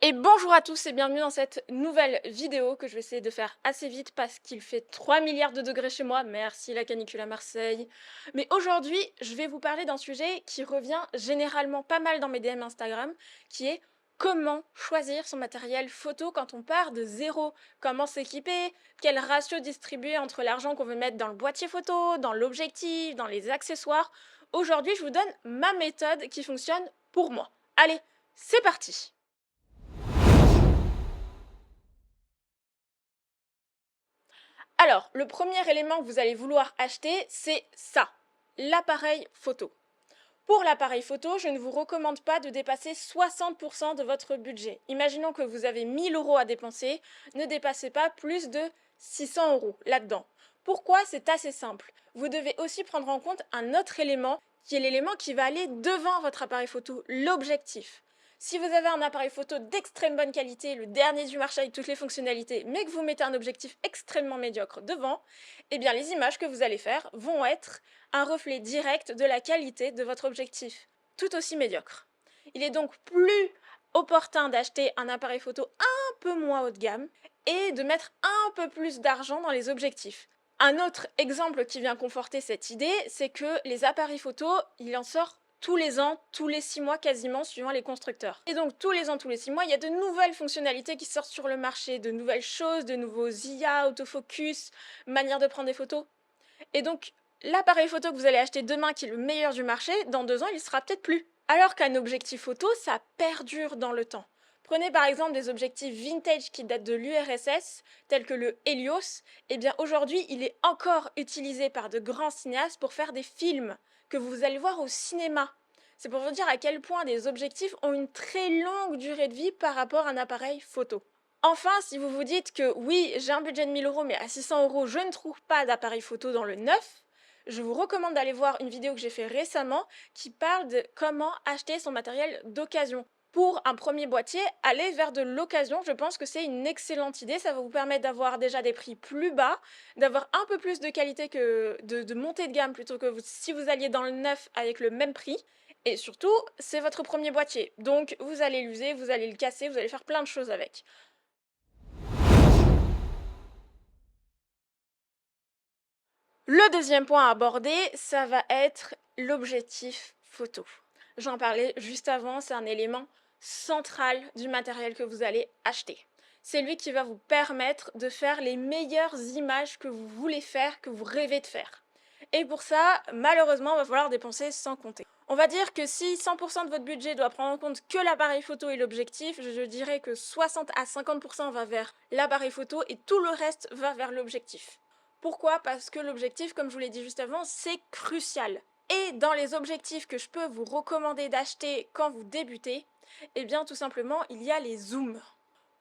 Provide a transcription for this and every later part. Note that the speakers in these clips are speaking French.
Et bonjour à tous et bienvenue dans cette nouvelle vidéo que je vais essayer de faire assez vite parce qu'il fait 3 milliards de degrés chez moi. Merci la canicule à Marseille. Mais aujourd'hui, je vais vous parler d'un sujet qui revient généralement pas mal dans mes DM Instagram, qui est comment choisir son matériel photo quand on part de zéro. Comment s'équiper, quel ratio distribuer entre l'argent qu'on veut mettre dans le boîtier photo, dans l'objectif, dans les accessoires. Aujourd'hui, je vous donne ma méthode qui fonctionne pour moi. Allez, c'est parti! Alors, le premier élément que vous allez vouloir acheter, c'est ça, l'appareil photo. Pour l'appareil photo, je ne vous recommande pas de dépasser 60% de votre budget. Imaginons que vous avez 1000 euros à dépenser, ne dépassez pas plus de 600 euros là-dedans. Pourquoi? C'est assez simple. Vous devez aussi prendre en compte un autre élément qui est l'élément qui va aller devant votre appareil photo, l'objectif. Si vous avez un appareil photo d'extrême bonne qualité, le dernier du marché avec toutes les fonctionnalités, mais que vous mettez un objectif extrêmement médiocre devant, eh bien les images que vous allez faire vont être un reflet direct de la qualité de votre objectif, tout aussi médiocre. Il est donc plus opportun d'acheter un appareil photo un peu moins haut de gamme et de mettre un peu plus d'argent dans les objectifs. Un autre exemple qui vient conforter cette idée, c'est que les appareils photo, il en sort tous les ans, tous les 6 mois quasiment, suivant les constructeurs. Et donc tous les ans, tous les 6 mois, il y a de nouvelles fonctionnalités qui sortent sur le marché, de nouvelles choses, de nouveaux IA, autofocus, manière de prendre des photos. Et donc l'appareil photo que vous allez acheter demain, qui est le meilleur du marché, dans 2 ans, il sera peut-être plus. Alors qu'un objectif photo, ça perdure dans le temps. Prenez par exemple des objectifs vintage qui datent de l'URSS, tels que le Helios. Eh bien aujourd'hui, il est encore utilisé par de grands cinéastes pour faire des films que vous allez voir au cinéma. C'est pour vous dire à quel point des objectifs ont une très longue durée de vie par rapport à un appareil photo. Enfin, si vous vous dites que oui, j'ai un budget de 1000 euros, mais à 600 euros, je ne trouve pas d'appareil photo dans le neuf, je vous recommande d'aller voir une vidéo que j'ai fait récemment qui parle de comment acheter son matériel d'occasion. Pour un premier boîtier, aller vers de l'occasion, je pense que c'est une excellente idée. Ça va vous permettre d'avoir déjà des prix plus bas, d'avoir un peu plus de qualité que de montée de gamme plutôt que si vous alliez dans le neuf avec le même prix. Et surtout, c'est votre premier boîtier. Donc, vous allez l'user, vous allez le casser, vous allez faire plein de choses avec. Le deuxième point à aborder, ça va être l'objectif photo. J'en parlais juste avant, c'est un élément central du matériel que vous allez acheter. C'est lui qui va vous permettre de faire les meilleures images que vous voulez faire, que vous rêvez de faire. Et pour ça, malheureusement, il va falloir dépenser sans compter. On va dire que si 100% de votre budget doit prendre en compte que l'appareil photo et l'objectif, je dirais que 60 à 50% va vers l'appareil photo et tout le reste va vers l'objectif. Pourquoi? Parce que l'objectif, comme je vous l'ai dit juste avant, c'est crucial. Et dans les objectifs que je peux vous recommander d'acheter quand vous débutez, eh bien tout simplement, il y a les zooms.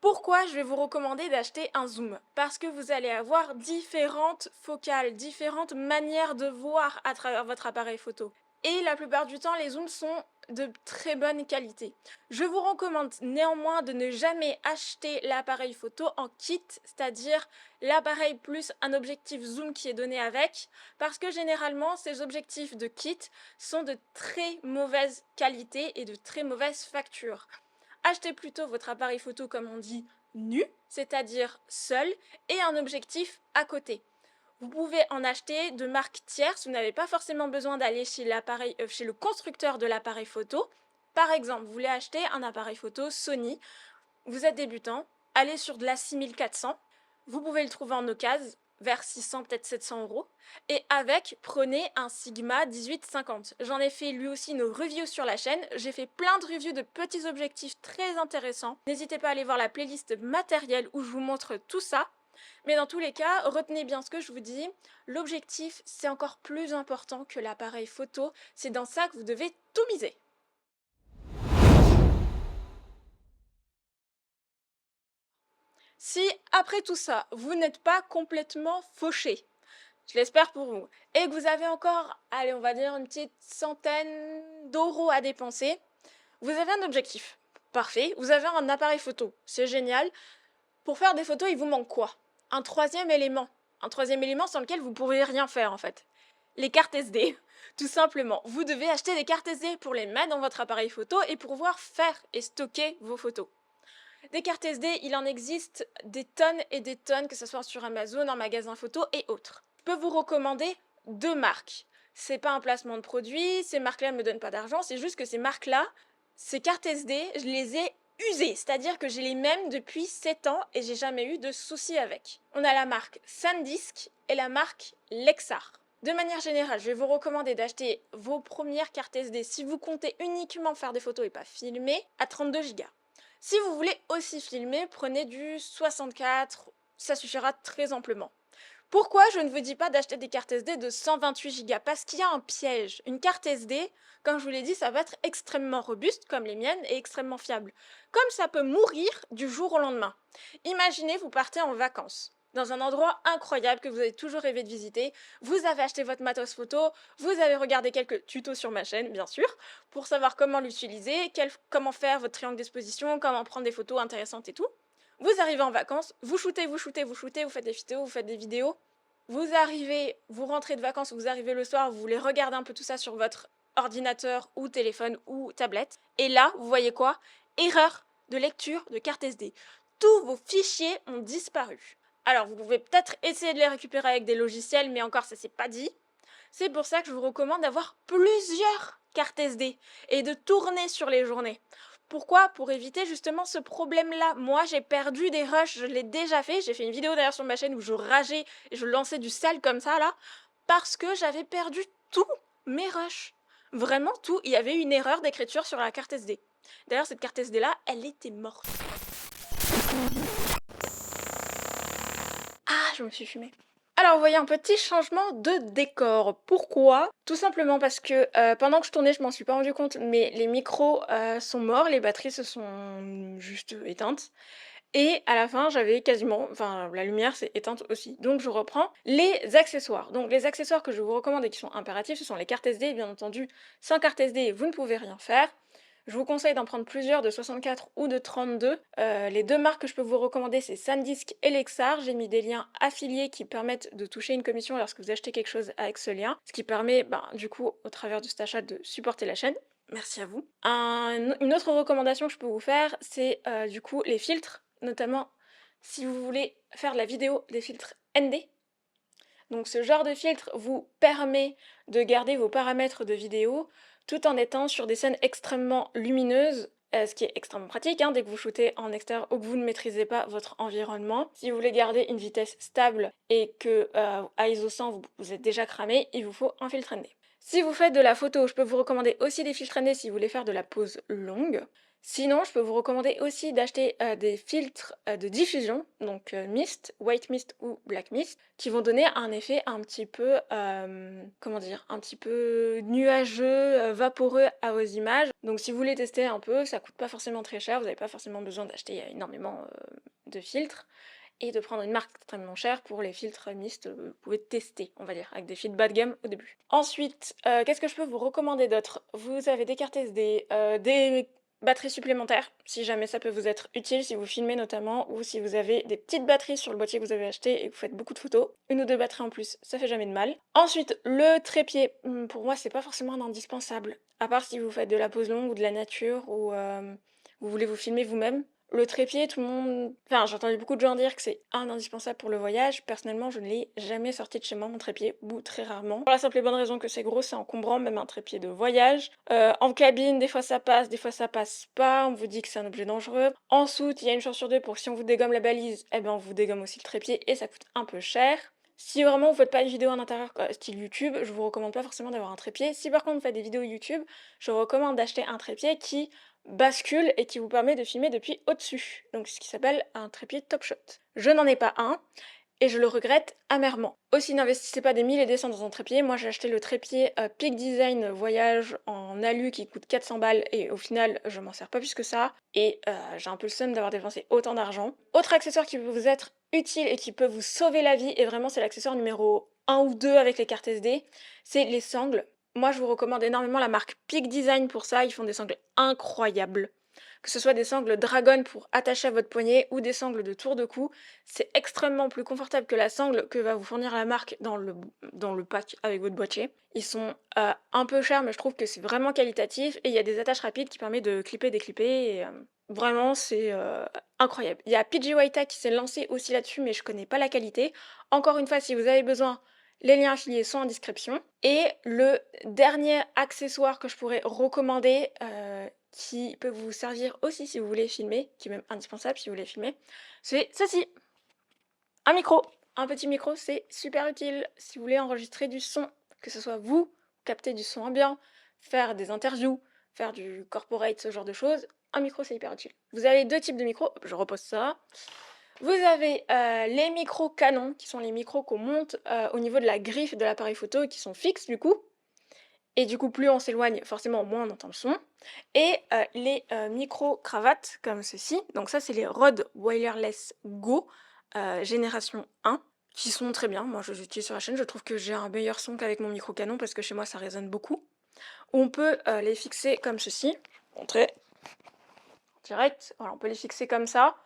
Pourquoi je vais vous recommander d'acheter un zoom? Parce que vous allez avoir différentes focales, différentes manières de voir à travers votre appareil photo. Et la plupart du temps, les zooms sont de très bonne qualité. Je vous recommande néanmoins de ne jamais acheter l'appareil photo en kit, c'est-à-dire l'appareil plus un objectif zoom qui est donné avec, parce que généralement, ces objectifs de kit sont de très mauvaise qualité et de très mauvaise facture. Achetez plutôt votre appareil photo, comme on dit, nu, c'est-à-dire seul, et un objectif à côté. Vous pouvez en acheter de marques tierces, vous n'avez pas forcément besoin d'aller chez chez le constructeur de l'appareil photo. Par exemple, vous voulez acheter un appareil photo Sony, vous êtes débutant, allez sur de la 6400, vous pouvez le trouver en occasion, vers 600, peut-être 700 euros. Et avec, prenez un Sigma 1850. J'en ai fait lui aussi une review sur la chaîne. J'ai fait plein de reviews de petits objectifs très intéressants. N'hésitez pas à aller voir la playlist matériel où je vous montre tout ça. Mais dans tous les cas, retenez bien ce que je vous dis. L'objectif, c'est encore plus important que l'appareil photo. C'est dans ça que vous devez tout miser. Si, après tout ça, vous n'êtes pas complètement fauché, je l'espère pour vous, et que vous avez encore, allez, on va dire une petite centaine d'euros à dépenser, vous avez un objectif. Parfait. Vous avez un appareil photo. C'est génial. Pour faire des photos, il vous manque quoi? Un troisième élément. Un troisième élément sans lequel vous ne pourriez rien faire, en fait. Les cartes SD. Tout simplement. Vous devez acheter des cartes SD pour les mettre dans votre appareil photo et pour pouvoir faire et stocker vos photos. Des cartes SD, il en existe des tonnes et des tonnes, que ce soit sur Amazon, en magasin photo et autres. Je peux vous recommander 2 marques. C'est pas un placement de produit, ces marques-là ne me donnent pas d'argent, c'est juste que ces marques-là, ces cartes SD, je les ai usées, c'est-à-dire que j'ai les mêmes depuis 7 ans et j'ai jamais eu de soucis avec. On a la marque SanDisk et la marque Lexar. De manière générale, je vais vous recommander d'acheter vos premières cartes SD si vous comptez uniquement faire des photos et pas filmer à 32 Go. Si vous voulez aussi filmer, prenez du 64, ça suffira très amplement. Pourquoi je ne vous dis pas d'acheter des cartes SD de 128 Go? Parce qu'il y a un piège. Une carte SD, comme je vous l'ai dit, ça va être extrêmement robuste, comme les miennes, et extrêmement fiable. Comme ça peut mourir du jour au lendemain. Imaginez, vous partez en vacances dans un endroit incroyable que vous avez toujours rêvé de visiter, vous avez acheté votre matos photo, vous avez regardé quelques tutos sur ma chaîne, bien sûr, pour savoir comment l'utiliser, comment faire votre triangle d'exposition, comment prendre des photos intéressantes et tout. Vous arrivez en vacances, vous shootez, vous faites des vidéos, vous arrivez, vous rentrez de vacances, vous arrivez le soir, vous voulez regarder un peu tout ça sur votre ordinateur ou téléphone ou tablette, et là, vous voyez quoi? Erreur de lecture de carte SD. Tous vos fichiers ont disparu. Alors, vous pouvez peut-être essayer de les récupérer avec des logiciels, mais encore, ça c'est pas dit. C'est pour ça que je vous recommande d'avoir plusieurs cartes SD et de tourner sur les journées. Pourquoi? Pour éviter justement ce problème-là. Moi, j'ai perdu des rushs, je l'ai déjà fait. J'ai fait une vidéo d'ailleurs sur ma chaîne où je rageais et je lançais du sale comme ça, là, parce que j'avais perdu tous mes rushs. Vraiment tout. Il y avait une erreur d'écriture sur la carte SD. D'ailleurs, cette carte SD-là, elle était morte. Ah, je me suis fumée. Alors, vous voyez un petit changement de décor. Pourquoi? Tout simplement parce que pendant que je tournais, je m'en suis pas rendu compte, mais les micros sont morts, les batteries se sont juste éteintes. Et à la fin, j'avais quasiment, enfin, la lumière s'est éteinte aussi. Donc, je reprends les accessoires. Donc, les accessoires que je vous recommande et qui sont impératifs, ce sont les cartes SD. Bien entendu, sans carte SD, vous ne pouvez rien faire. Je vous conseille d'en prendre plusieurs de 64 ou de 32. Les 2 marques que je peux vous recommander, c'est SanDisk et Lexar. J'ai mis des liens affiliés qui permettent de toucher une commission lorsque vous achetez quelque chose avec ce lien, ce qui permet, du coup, au travers de cet achat, de supporter la chaîne. Merci à vous. Une autre recommandation que je peux vous faire, c'est du coup les filtres, notamment si vous voulez faire de la vidéo, des filtres ND. Donc ce genre de filtre vous permet de garder vos paramètres de vidéo tout en étant sur des scènes extrêmement lumineuses, ce qui est extrêmement pratique dès que vous shootez en extérieur ou que vous ne maîtrisez pas votre environnement. Si vous voulez garder une vitesse stable et que à ISO 100 vous êtes déjà cramé, il vous faut un filtre ND. Si vous faites de la photo, je peux vous recommander aussi des filtres ND si vous voulez faire de la pose longue. Sinon, je peux vous recommander aussi d'acheter des filtres de diffusion, donc mist, white mist ou black mist, qui vont donner un effet un petit peu, comment dire, un petit peu nuageux, vaporeux à vos images. Donc si vous voulez tester un peu, ça coûte pas forcément très cher, vous n'avez pas forcément besoin d'acheter énormément de filtres et de prendre une marque extrêmement chère pour les filtres mist, vous pouvez tester, on va dire, avec des filtres bas de gamme au début. Ensuite, qu'est-ce que je peux vous recommander d'autre? Vous avez des cartes SD, des batteries supplémentaires, si jamais ça peut vous être utile, si vous filmez notamment, ou si vous avez des petites batteries sur le boîtier que vous avez acheté et que vous faites beaucoup de photos. 1 ou 2 batteries en plus, ça fait jamais de mal. Ensuite, le trépied, pour moi c'est pas forcément un indispensable, à part si vous faites de la pose longue ou de la nature, ou vous voulez vous filmer vous-même. Le trépied, tout le monde... Enfin, j'ai entendu beaucoup de gens dire que c'est un indispensable pour le voyage. Personnellement, je ne l'ai jamais sorti de chez moi, mon trépied, ou très rarement. Pour la simple et bonne raison que c'est gros, c'est encombrant, même un trépied de voyage. En cabine, des fois ça passe pas, on vous dit que c'est un objet dangereux. En soute, il y a une chance sur 2 pour que si on vous dégomme la balise, eh ben on vous dégomme aussi le trépied et ça coûte un peu cher. Si vraiment vous faites pas une vidéo en intérieur style YouTube, je vous recommande pas forcément d'avoir un trépied. Si par contre vous faites des vidéos YouTube, je vous recommande d'acheter un trépied qui bascule et qui vous permet de filmer depuis au-dessus, donc ce qui s'appelle un trépied Top Shot. Je n'en ai pas un et je le regrette amèrement. Aussi, n'investissez pas des 1000 et des cents dans un trépied. Moi j'ai acheté le trépied Peak Design Voyage en alu qui coûte 400 balles et au final je m'en sers pas plus que ça et j'ai un peu le seum d'avoir dépensé autant d'argent. Autre accessoire qui peut vous être utile et qui peut vous sauver la vie, et vraiment c'est l'accessoire numéro 1 ou 2 avec les cartes SD, c'est les sangles. Moi, je vous recommande énormément la marque Peak Design pour ça. Ils font des sangles incroyables. Que ce soit des sangles Dragon pour attacher à votre poignet ou des sangles de tour de cou, c'est extrêmement plus confortable que la sangle que va vous fournir la marque dans le pack avec votre boîtier. Ils sont un peu chers, mais je trouve que c'est vraiment qualitatif et il y a des attaches rapides qui permettent de clipper, déclipper. Et, vraiment, c'est incroyable. Il y a PG Wayta qui s'est lancé aussi là-dessus, mais je connais pas la qualité. Encore une fois, si vous avez besoin, les liens affiliés sont en description. Et le dernier accessoire que je pourrais recommander, qui peut vous servir aussi si vous voulez filmer, qui est même indispensable si vous voulez filmer, c'est ceci. Un micro. Un petit micro, c'est super utile si vous voulez enregistrer du son, que ce soit vous, capter du son ambiant, faire des interviews, faire du corporate, ce genre de choses. Un micro, c'est hyper utile. Vous avez deux types de micros. Hop, je repose ça. Vous avez les micros Canon, qui sont les micros qu'on monte au niveau de la griffe de l'appareil photo et qui sont fixes du coup. Et du coup, plus on s'éloigne, forcément, moins on entend le son. Et les micros cravates, comme ceci. Donc ça, c'est les Rode Wireless Go génération 1, qui sont très bien. Moi, je les utilise sur la chaîne. Je trouve que j'ai un meilleur son qu'avec mon micro Canon, parce que chez moi, ça résonne beaucoup. On peut les fixer comme ceci. Je vais vous montrer. Direct. Voilà, on peut les fixer comme ça.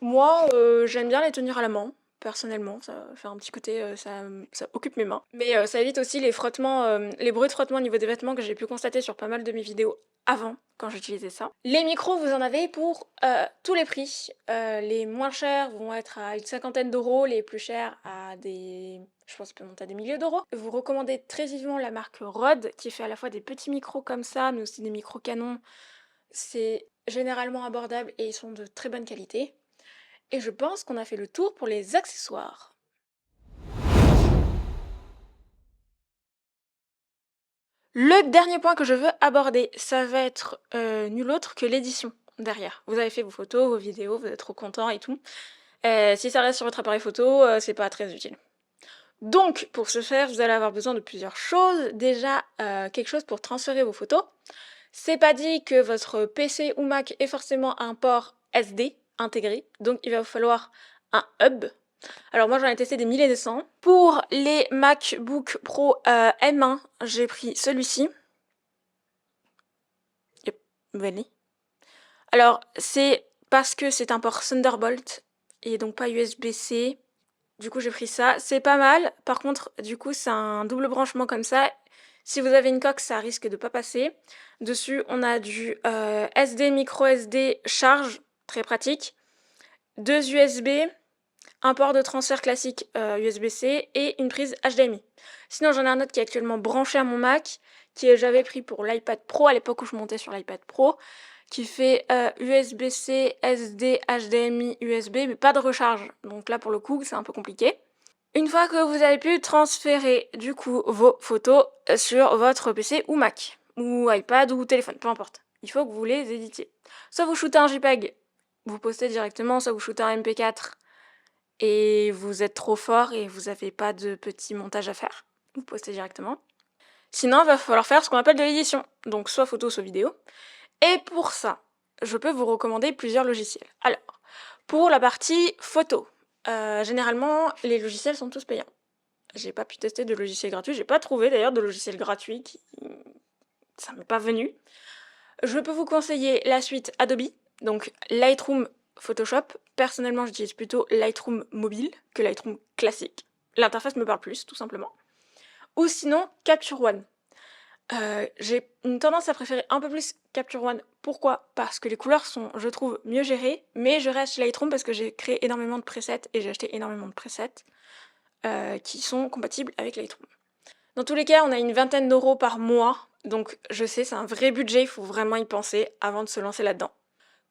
Moi, j'aime bien les tenir à la main. Personnellement, ça fait un petit côté, ça occupe mes mains. Mais ça évite aussi les frottements, les bruits de frottement au niveau des vêtements que j'ai pu constater sur pas mal de mes vidéos avant, quand j'utilisais ça. Les micros, vous en avez pour tous les prix. Les moins chers vont être à une cinquantaine d'euros, les plus chers à des... je pense peut monter à des milliers d'euros. Vous recommandez très vivement la marque Rode, qui fait à la fois des petits micros comme ça, mais aussi des micros Canon. C'est généralement abordable et ils sont de très bonne qualité. Et je pense qu'on a fait le tour pour les accessoires. Le dernier point que je veux aborder, ça va être nul autre que l'édition derrière. Vous avez fait vos photos, vos vidéos, vous êtes trop content et tout. Si ça reste sur votre appareil photo, c'est pas très utile. Donc, pour ce faire, vous allez avoir besoin de plusieurs choses. Déjà, quelque chose pour transférer vos photos. C'est pas dit que votre PC ou Mac ait forcément un port SD intégré, donc il va vous falloir un hub. Alors moi j'en ai testé des milliers et des cents. Pour les MacBook Pro M1, j'ai pris celui-ci. Yep, Benny. Alors c'est parce que c'est un port Thunderbolt et donc pas USB-C. Du coup j'ai pris ça. C'est pas mal. Par contre du coup c'est un double branchement comme ça. Si vous avez une coque, ça risque de pas passer. Dessus on a du SD, micro SD, charge, très pratique. Deux USB. Un port de transfert classique USB-C et une prise HDMI. Sinon, j'en ai un autre qui est actuellement branché à mon Mac, j'avais pris pour l'iPad Pro à l'époque où je montais sur l'iPad Pro, qui fait USB-C, SD, HDMI, USB, mais pas de recharge. Donc là, pour le coup, c'est un peu compliqué. Une fois que vous avez pu transférer du coup vos photos sur votre PC ou Mac, ou iPad ou téléphone, peu importe, il faut que vous les éditiez. Soit vous shootez un JPEG, vous postez directement, soit vous shootez un MP4, et vous êtes trop fort et vous n'avez pas de petit montage à faire, vous postez directement. Sinon, il va falloir faire ce qu'on appelle de l'édition, donc soit photo, soit vidéo. Et pour ça, je peux vous recommander plusieurs logiciels. Alors, pour la partie photo, généralement, les logiciels sont tous payants. J'ai pas pu tester de logiciel gratuit, j'ai pas trouvé d'ailleurs de logiciel gratuit, ça m'est pas venu. Je peux vous conseiller la suite Adobe, donc Lightroom, Photoshop. Personnellement, j'utilise plutôt Lightroom mobile que Lightroom classique. L'interface me parle plus, tout simplement. Ou sinon, Capture One. J'ai une tendance à préférer un peu plus Capture One. Pourquoi? Parce que les couleurs sont, je trouve, mieux gérées, mais je reste chez Lightroom parce que j'ai créé énormément de presets et j'ai acheté énormément de presets qui sont compatibles avec Lightroom. Dans tous les cas, on a une vingtaine d'euros par mois, donc je sais, c'est un vrai budget, il faut vraiment y penser avant de se lancer là-dedans.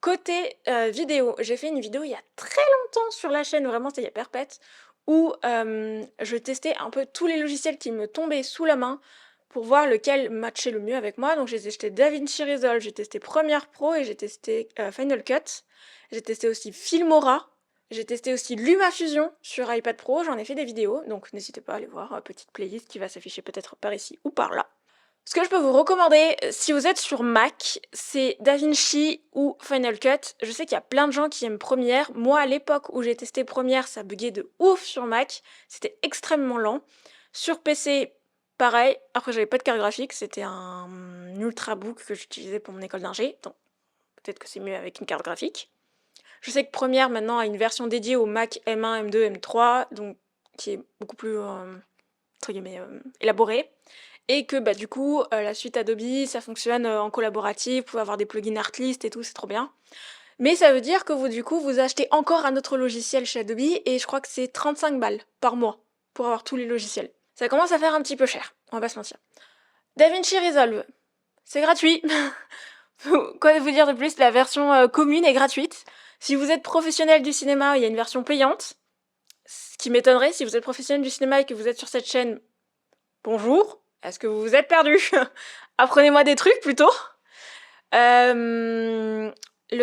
Côté vidéo, j'ai fait une vidéo il y a très longtemps sur la chaîne, vraiment c'était il y a perpète, où je testais un peu tous les logiciels qui me tombaient sous la main pour voir lequel matchait le mieux avec moi. Donc j'ai testé DaVinci Resolve, j'ai testé Premiere Pro et j'ai testé Final Cut. J'ai testé aussi Filmora, j'ai testé aussi LumaFusion sur iPad Pro, j'en ai fait des vidéos, donc n'hésitez pas à aller voir, petite playlist qui va s'afficher peut-être par ici ou par là. Ce que je peux vous recommander, si vous êtes sur Mac, c'est DaVinci ou Final Cut. Je sais qu'il y a plein de gens qui aiment Premiere. Moi, à l'époque où j'ai testé Premiere, ça buguait de ouf sur Mac. C'était extrêmement lent. Sur PC, pareil. Après, j'avais pas de carte graphique. C'était un Ultrabook que j'utilisais pour mon école d'ingé. Donc, peut-être que c'est mieux avec une carte graphique. Je sais que Premiere, maintenant, a une version dédiée au Mac M1, M2, M3, donc qui est beaucoup plus, entre guillemets, élaborée. Et que bah, du coup, la suite Adobe, ça fonctionne en collaboratif, vous pouvez avoir des plugins Artlist et tout, c'est trop bien. Mais ça veut dire que vous, du coup, vous achetez encore un autre logiciel chez Adobe et je crois que c'est 35 balles par mois pour avoir tous les logiciels. Ça commence à faire un petit peu cher, on va pas se mentir. DaVinci Resolve, c'est gratuit. Quoi vous dire de plus, la version commune est gratuite. Si vous êtes professionnel du cinéma, il y a une version payante. Ce qui m'étonnerait, si vous êtes professionnel du cinéma et que vous êtes sur cette chaîne, bonjour, est-ce que vous vous êtes perdu? Apprenez-moi des trucs plutôt. Le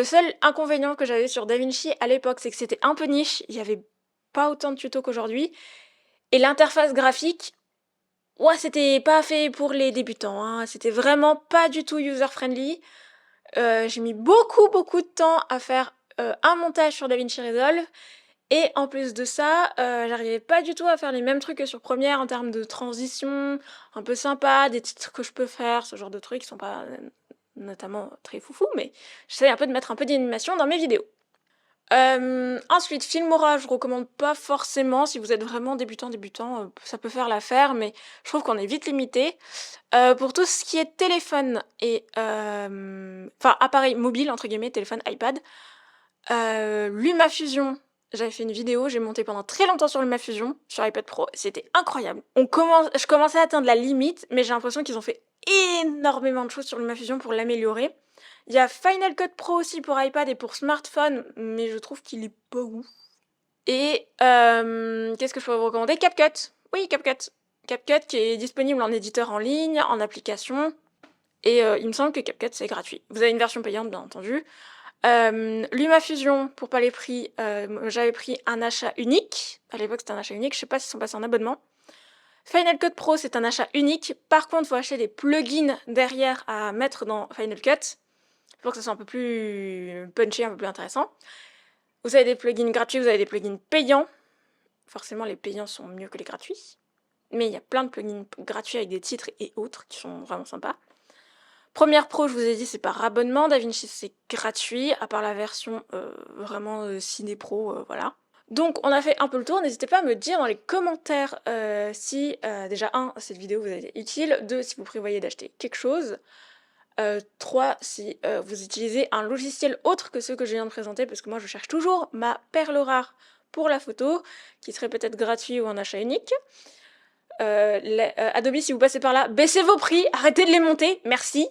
seul inconvénient que j'avais sur DaVinci à l'époque, c'est que c'était un peu niche, il y avait pas autant de tutos qu'aujourd'hui. Et l'interface graphique, ouais, c'était pas fait pour les débutants, hein. C'était vraiment pas du tout user-friendly. J'ai mis beaucoup de temps à faire un montage sur DaVinci Resolve. Et en plus de ça, j'arrivais pas du tout à faire les mêmes trucs que sur Premiere en termes de transition, un peu sympa, des titres que je peux faire, ce genre de trucs qui sont pas notamment très foufou, mais j'essaie un peu de mettre un peu d'animation dans mes vidéos. Ensuite, Filmora, je recommande pas forcément. Si vous êtes vraiment débutant, ça peut faire l'affaire, mais je trouve qu'on est vite limité. Pour tout ce qui est téléphone et enfin appareil mobile entre guillemets, téléphone, iPad, LumaFusion. J'avais fait une vidéo, j'ai monté pendant très longtemps sur LumaFusion, sur iPad Pro, c'était incroyable. Je commençais à atteindre la limite, mais j'ai l'impression qu'ils ont fait énormément de choses sur LumaFusion pour l'améliorer. Il y a Final Cut Pro aussi pour iPad et pour smartphone, mais je trouve qu'il est pas ouf. Et qu'est-ce que je pourrais vous recommander? CapCut. Oui, CapCut. CapCut qui est disponible en éditeur en ligne, en application. Et il me semble que CapCut c'est gratuit. Vous avez une version payante bien entendu. LumaFusion, pour pas les prix, j'avais pris un achat unique. À l'époque c'était un achat unique, je sais pas s'ils sont passés en abonnement. Final Cut Pro c'est un achat unique. Par contre, il faut acheter des plugins derrière à mettre dans Final Cut pour que ça soit un peu plus punchy, un peu plus intéressant. Vous avez des plugins gratuits, vous avez des plugins payants. Forcément, les payants sont mieux que les gratuits. Mais il y a plein de plugins gratuits avec des titres et autres qui sont vraiment sympas. Premiere Pro, je vous ai dit, c'est par abonnement. DaVinci, c'est gratuit, à part la version vraiment Ciné Pro, voilà. Donc, on a fait un peu le tour. N'hésitez pas à me dire dans les commentaires si, déjà, 1, cette vidéo vous a été utile. 2, si vous prévoyez d'acheter quelque chose. 3, si vous utilisez un logiciel autre que ceux que je viens de présenter, parce que moi, je cherche toujours ma perle rare pour la photo, qui serait peut-être gratuit ou en achat unique. Adobe, si vous passez par là, baissez vos prix, arrêtez de les monter, merci.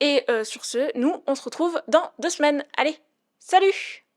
Et sur ce, nous, on se retrouve dans 2 semaines. Allez, salut!